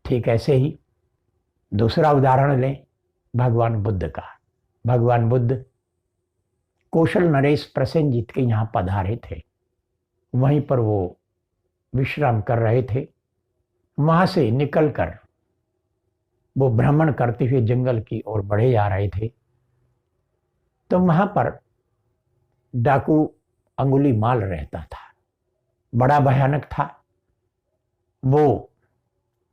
ठीक ऐसे ही दूसरा उदाहरण लें भगवान बुद्ध का। भगवान बुद्ध कौशल नरेश प्रसेनजीत के यहाँ पधारे थे। वहीं पर वो विश्राम कर रहे थे। वहां से निकलकर वो भ्रमण करते हुए जंगल की ओर बढ़े जा रहे थे। तो वहां पर डाकू अंगुलीमाल रहता था। बड़ा भयानक था। वो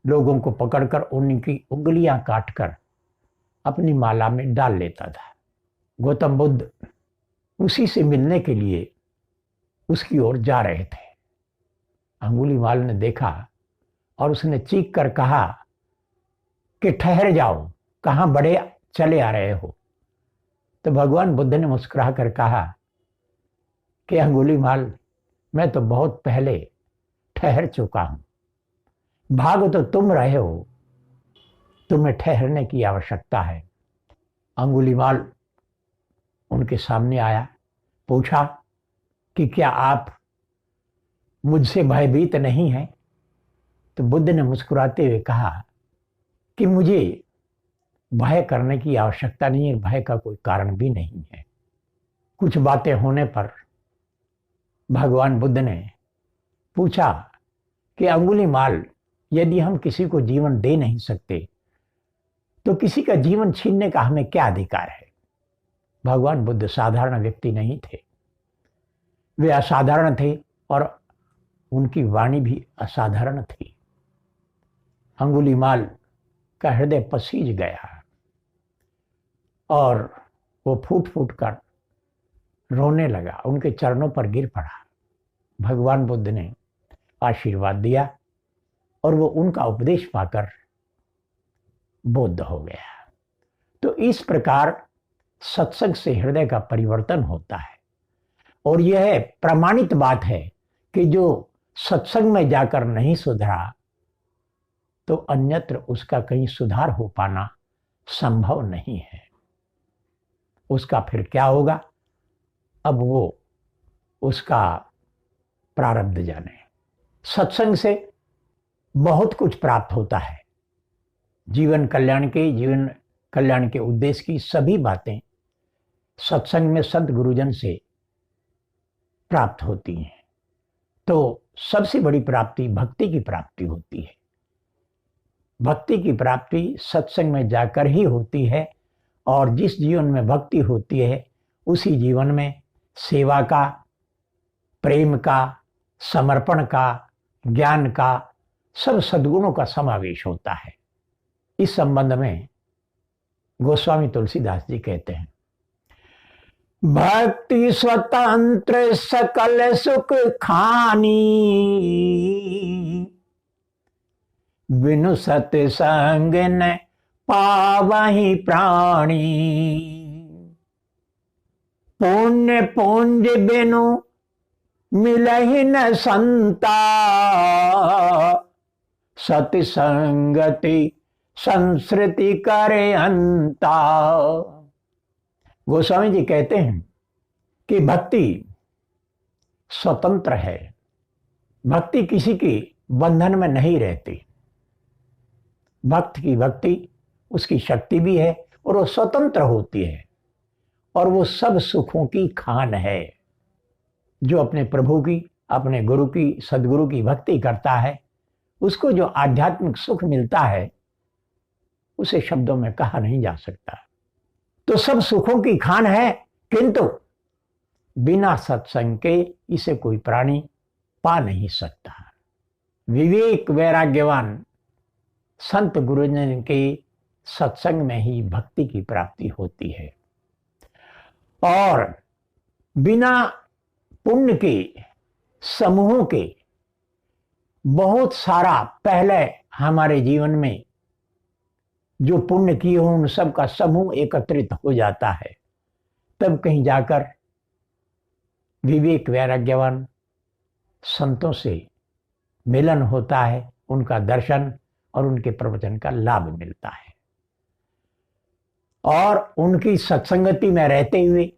लोगों को पकड़कर उनकी उंगलियां काटकर अपनी माला में डाल लेता था। गौतम बुद्ध उसी से मिलने के लिए उसकी ओर जा रहे थे। अंगुलीमाल ने देखा और उसने चीख कर कहा कि ठहर जाओ, कहां बड़े चले आ रहे हो। तो भगवान बुद्ध ने मुस्कुरा कर कहा कि अंगुलीमाल, मैं तो बहुत पहले ठहर चुका हूं। भाग तो तुम रहे हो, तुम्हें ठहरने की आवश्यकता है। अंगुलीमाल उनके सामने आया, पूछा कि क्या आप मुझसे भयभीत नहीं हैं? तो बुद्ध ने मुस्कुराते हुए कहा कि मुझे भय करने की आवश्यकता नहीं है, भय का कोई कारण भी नहीं है। कुछ बातें होने पर भगवान बुद्ध ने पूछा कि अंगुलीमाल, यदि हम किसी को जीवन दे नहीं सकते तो किसी का जीवन छीनने का हमें क्या अधिकार है? भगवान बुद्ध साधारण व्यक्ति नहीं थे, वे असाधारण थे और उनकी वाणी भी असाधारण थी। अंगुलीमाल का हृदय पसीज गया और वो फूट फूट कर रोने लगा, उनके चरणों पर गिर पड़ा। भगवान बुद्ध ने आशीर्वाद दिया और वो उनका उपदेश पाकर बुद्ध हो गया। तो इस प्रकार सत्संग से हृदय का परिवर्तन होता है और यह प्रमाणित बात है कि जो सत्संग में जाकर नहीं सुधरा तो अन्यत्र उसका कहीं सुधार हो पाना संभव नहीं है। उसका फिर क्या होगा, अब वो उसका प्रारब्ध जाने। सत्संग से बहुत कुछ प्राप्त होता है। जीवन कल्याण के उद्देश्य की सभी बातें सत्संग में संत गुरुजन से प्राप्त होती हैं। तो सबसे बड़ी प्राप्ति भक्ति की प्राप्ति होती है। भक्ति की प्राप्ति सत्संग में जाकर ही होती है और जिस जीवन में भक्ति होती है उसी जीवन में सेवा का, प्रेम का, समर्पण का, ज्ञान का, सब सद्गुणों का समावेश होता है। इस संबंध में गोस्वामी तुलसीदास जी कहते हैं, भक्ति स्वतंत्र सकल सुख खानी, बिनु सत्संग न पावहि प्राणी। पुण्य पुंज बिनु मिलहि न संता, सत्संगति संस्कृति करे अंता। गोस्वामी जी कहते हैं कि भक्ति स्वतंत्र है। भक्ति किसी के बंधन में नहीं रहती। भक्त की भक्ति उसकी शक्ति भी है और वो स्वतंत्र होती है और वो सब सुखों की खान है। जो अपने प्रभु की, अपने गुरु की, सदगुरु की भक्ति करता है उसको जो आध्यात्मिक सुख मिलता है उसे शब्दों में कहा नहीं जा सकता। तो सब सुखों की खान है, किंतु बिना सत्संग के इसे कोई प्राणी पा नहीं सकता। विवेक वैराग्यवान संत गुरुजन के सत्संग में ही भक्ति की प्राप्ति होती है और बिना पुण्य के समूहों के बहुत सारा पहले हमारे जीवन में जो पुण्य किए हो उन सब का समूह एकत्रित हो जाता है। तब कहीं जाकर विवेक वैराग्यवान संतों से मिलन होता है, उनका दर्शन और उनके प्रवचन का लाभ मिलता है और उनकी सत्संगति में रहते हुए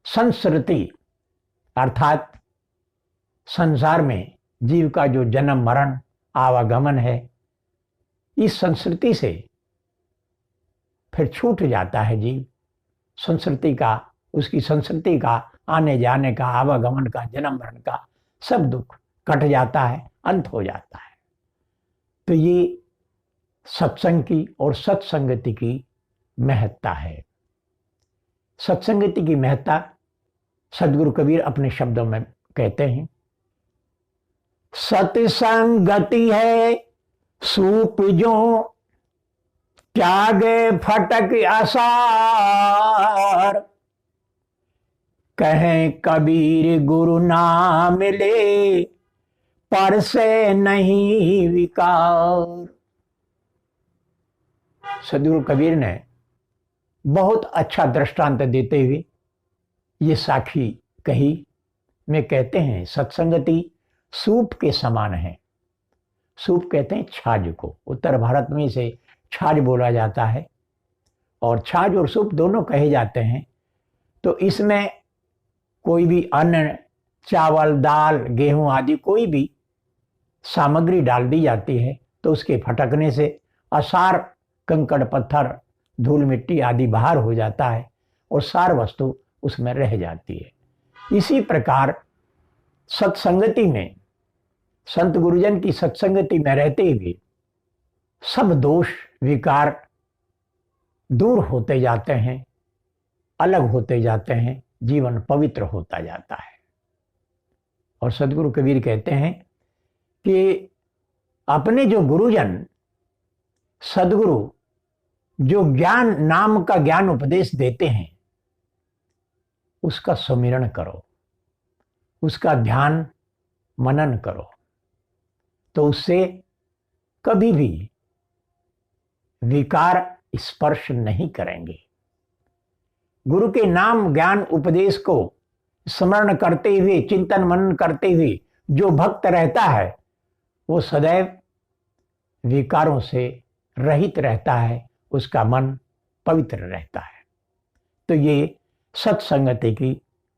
संस्कृति अर्थात संसार में जीव का जो जन्म मरण आवागमन है इस संस्कृति से फिर छूट जाता है जीव। संस्कृति का, उसकी संस्कृति का, आने जाने का, आवागमन का, जन्म मरण का सब दुख कट जाता है, अंत हो जाता है। तो ये सत्संग की और सत्संगति की महत्ता है। सत्संगति की महत्ता सदगुरु कबीर अपने शब्दों में कहते हैं, सत्संगति है सूप जो त्यागे फटक आसार, कहें कबीर गुरु ना मिले पर से नहीं विकार। सदगुरु कबीर ने बहुत अच्छा दृष्टांत देते हुए ये साखी कही में कहते हैं, सत्संगति सूप के समान है। सूप कहते हैं छाछ को, उत्तर भारत में इसे छाछ बोला जाता है, और छाछ और सूप दोनों कहे जाते हैं। तो इसमें कोई भी अन्न, चावल, दाल, गेहूं आदि कोई भी सामग्री डाल दी जाती है तो उसके फटकने से असार कंकड़ पत्थर, धूल मिट्टी आदि बाहर हो जाता है और सार वस्तु उसमें रह जाती है। इसी प्रकार सत्संगति में, संत गुरुजन की सत्संगति में रहते हुए सब दोष विकार दूर होते जाते हैं, अलग होते जाते हैं, जीवन पवित्र होता जाता है। और सदगुरु कबीर कहते हैं कि अपने जो गुरुजन सदगुरु जो ज्ञान नाम का ज्ञान उपदेश देते हैं उसका सुमिरन करो, उसका ध्यान मनन करो, तो उससे कभी भी विकार स्पर्श नहीं करेंगे। गुरु के नाम ज्ञान उपदेश को स्मरण करते हुए, चिंतन मनन करते हुए जो भक्त रहता है वो सदैव विकारों से रहित रहता है, उसका मन पवित्र रहता है। तो ये सत्संगति की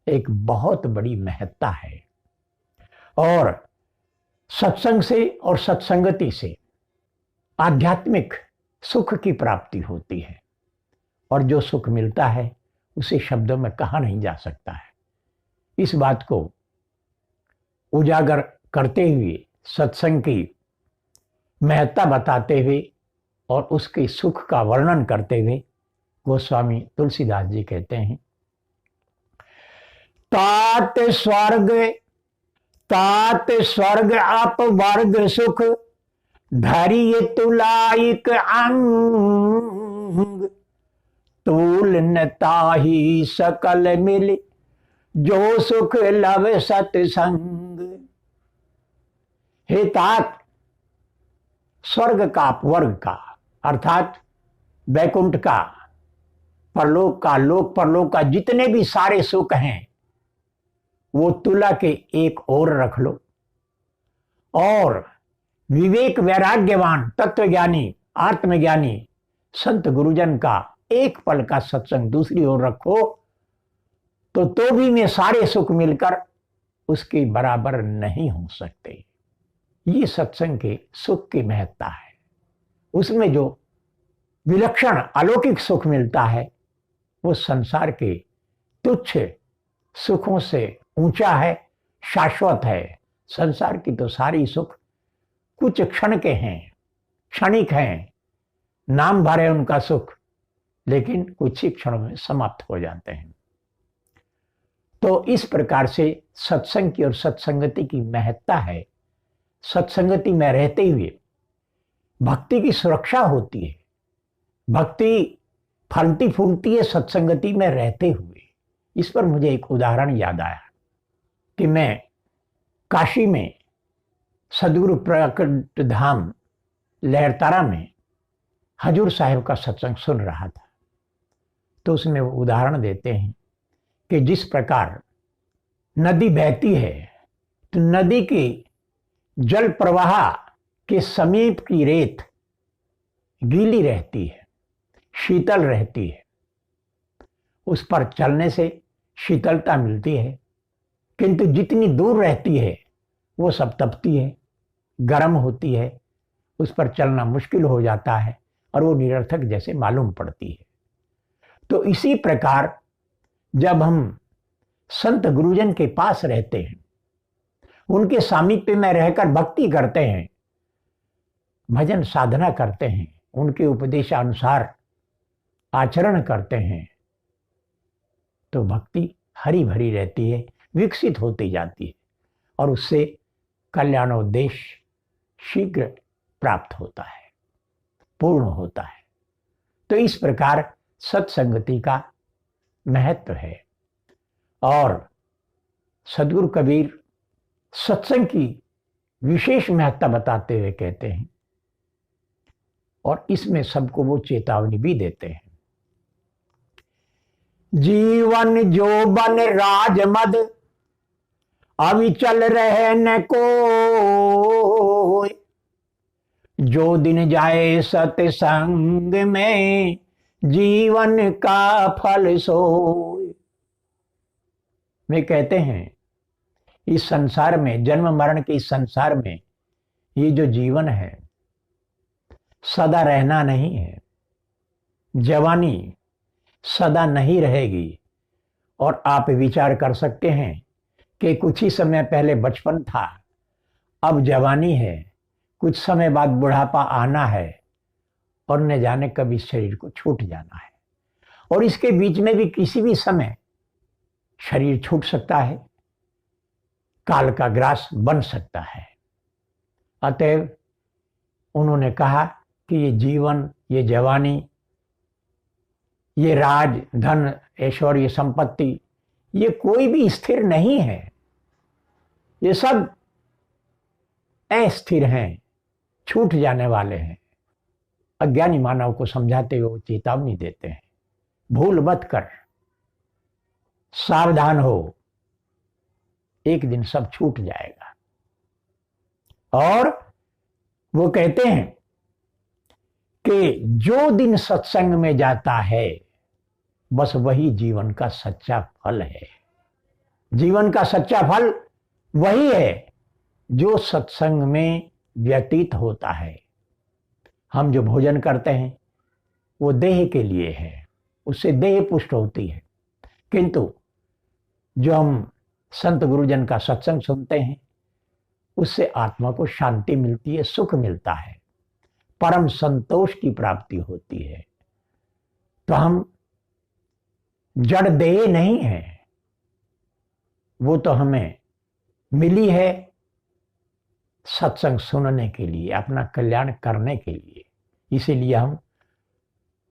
एक बहुत बड़ी महत्ता है। और सत्संग से और सत्संगति से आध्यात्मिक सुख की प्राप्ति होती है, और जो सुख मिलता है उसे शब्दों में कहा नहीं जा सकता है। इस बात को उजागर करते हुए, सत्संग की महत्ता बताते हुए और उसके सुख का वर्णन करते हुए गोस्वामी तुलसीदास जी कहते हैं, तात स्वर्ग आप वर्ग सुख, धरिय तुलाइक अंग, तूल न ताही सकल मिल, जो सुख लव सत्संग। हे तात, स्वर्ग का, अपवर्ग का, अर्थात वैकुंठ का, परलोक का, लोक परलोक का जितने भी सारे सुख हैं वो तुला के एक ओर रख लो, और विवेक वैराग्यवान तत्वज्ञानी आत्मज्ञानी संत गुरुजन का एक पल का सत्संग दूसरी ओर रखो, तो भी में सारे सुख मिलकर उसके बराबर नहीं हो सकते। ये सत्संग के सुख की महत्ता है। उसमें जो विलक्षण अलौकिक सुख मिलता है वो संसार के तुच्छ सुखों से ऊंचा है, शाश्वत है। संसार की तो सारी सुख कुछ क्षण के हैं, क्षणिक हैं, नाम भर है उनका सुख, लेकिन कुछ ही क्षणों में समाप्त हो जाते हैं। तो इस प्रकार से सत्संग की और सत्संगति की महत्ता है। सत्संगति में रहते हुए भक्ति की सुरक्षा होती है, भक्ति फलती फूलती है सत्संगति में रहते हुए। इस पर मुझे एक उदाहरण याद आया कि मैं काशी में सदगुरु प्रकट धाम लहरतारा में हजूर साहिब का सत्संग सुन रहा था। तो उसमें वो उदाहरण देते हैं कि जिस प्रकार नदी बहती है तो नदी के जल प्रवाह के समीप की रेत गीली रहती है, शीतल रहती है, उस पर चलने से शीतलता मिलती है, किंतु जितनी दूर रहती है वो सब तपती है, गर्म होती है, उस पर चलना मुश्किल हो जाता है और वो निरर्थक जैसे मालूम पड़ती है। तो इसी प्रकार जब हम संत गुरुजन के पास रहते हैं, उनके सामीप्य में रहकर भक्ति करते हैं, भजन साधना करते हैं, उनके उपदेशानुसार आचरण करते हैं, तो भक्ति हरी भरी रहती है, विकसित होती जाती है और उससे कल्याणोद्देश्य शीघ्र प्राप्त होता है, पूर्ण होता है। तो इस प्रकार सत्संगति का महत्व है। और सदगुरु कबीर सत्संग की विशेष महत्ता बताते हुए कहते हैं, और इसमें सबको वो चेतावनी भी देते हैं, जीवन जो बन राजमद अविचल रहे न को, जो दिन जाए सत्संग में जीवन का फल सोए। वे कहते हैं इस संसार में, जन्म मरण के इस संसार में, ये जो जीवन है सदा रहना नहीं है। जवानी सदा नहीं रहेगी। और आप विचार कर सकते हैं कि कुछ ही समय पहले बचपन था, अब जवानी है, कुछ समय बाद बुढ़ापा आना है और न जाने कब इस शरीर को छूट जाना है। और इसके बीच में भी किसी भी समय शरीर छूट सकता है, काल का ग्रास बन सकता है। अतएव उन्होंने कहा कि ये जीवन, ये जवानी, ये राज, धन, ऐश्वर्य, संपत्ति, ये कोई भी स्थिर नहीं है। ये सब अस्थिर हैं, छूट जाने वाले हैं। अज्ञानी मानव को समझाते हुए चेतावनी देते हैं, भूल मत कर, सावधान हो, एक दिन सब छूट जाएगा। और वो कहते हैं कि जो दिन सत्संग में जाता है बस वही जीवन का सच्चा फल है। जीवन का सच्चा फल वही है जो सत्संग में व्यतीत होता है। हम जो भोजन करते हैं वो देह के लिए है, उससे देह पुष्ट होती है, किंतु जो हम संत गुरुजन का सत्संग सुनते हैं उससे आत्मा को शांति मिलती है, सुख मिलता है, परम संतोष की प्राप्ति होती है। तो हम जड़ देह नहीं है, वो तो हमें मिली है सत्संग सुनने के लिए, अपना कल्याण करने के लिए। इसीलिए हम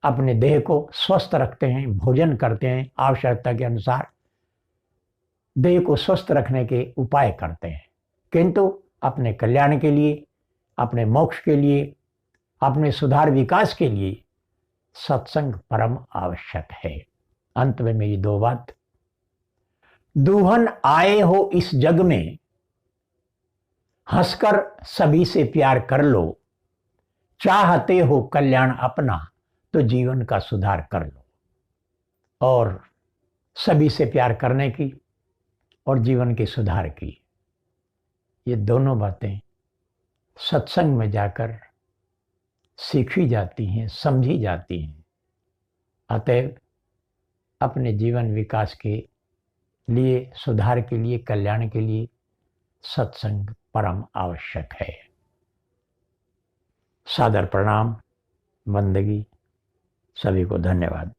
अपने देह को स्वस्थ रखते हैं, भोजन करते हैं, आवश्यकता के अनुसार देह को स्वस्थ रखने के उपाय करते हैं, किंतु अपने कल्याण के लिए, अपने मोक्ष के लिए, अपने सुधार विकास के लिए सत्संग परम आवश्यक है। अंत में मेरी दो बात, दुल्हन आए हो इस जग में, हंसकर सभी से प्यार कर लो, चाहते हो कल्याण अपना तो जीवन का सुधार कर लो। और सभी से प्यार करने की और जीवन के सुधार की, ये दोनों बातें सत्संग में जाकर सीखी जाती हैं, समझी जाती हैं। अतएव अपने जीवन विकास के लिए, सुधार के लिए, कल्याण के लिए सत्संग परम आवश्यक है। सादर प्रणाम, बंदगी, सभी को धन्यवाद।